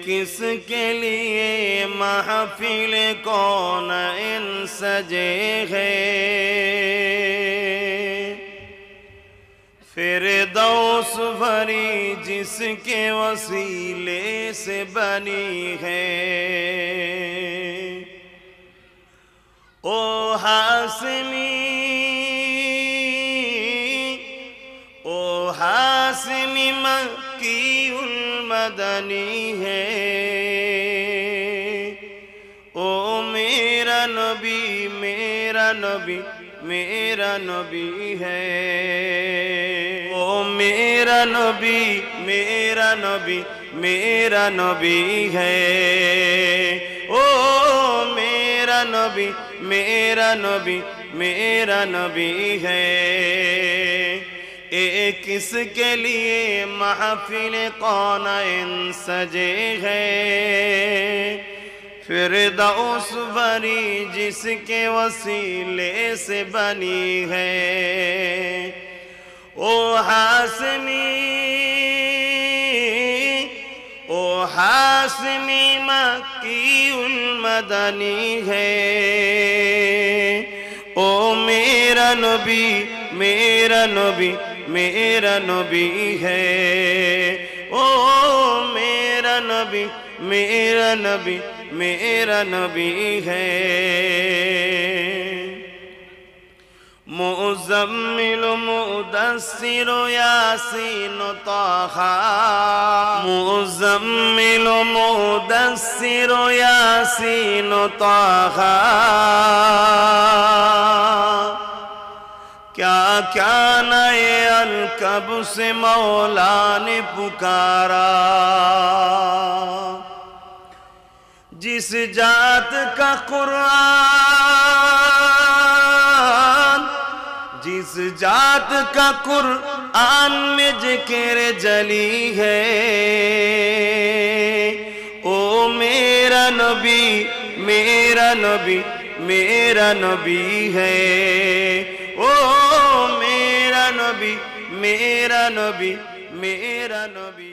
کس کے لیے محفل کون ان سجے ہیں، فردوس بھری جس کے وسیلے سے بنی ہے۔ او ہاشمی مکی المدنی ہے، او میرا نبی میرا نبی میرا نبی ہے، او میرا نبی میرا نبی میرا نبی ہے، او میرا نبی میرا نبی میرا نبی ہے۔ کس کے لیے محفل کونین سجے ہیں، فردوس بھری جس کے وسیلے سے بنی ہے۔ او ہاشمی مکی المدنی ہے، او میرا نبی میرا نبی میرا نبی ہے، او میرا نبی میرا نبی میرا نبی ہے۔ مزمل مدثر یاسین طٰہٰ، مزمل مدثر یاسین طٰہٰ، کیا کیا نئے القب سے مولا نے پکارا، جس ذات کا قرآن، جس ذات کا قرآن میں ذکر جلی ہے، او میرا نبی میرا نبی میرا نبی ہے، او میرا نبی میرا نبی میرا نبی۔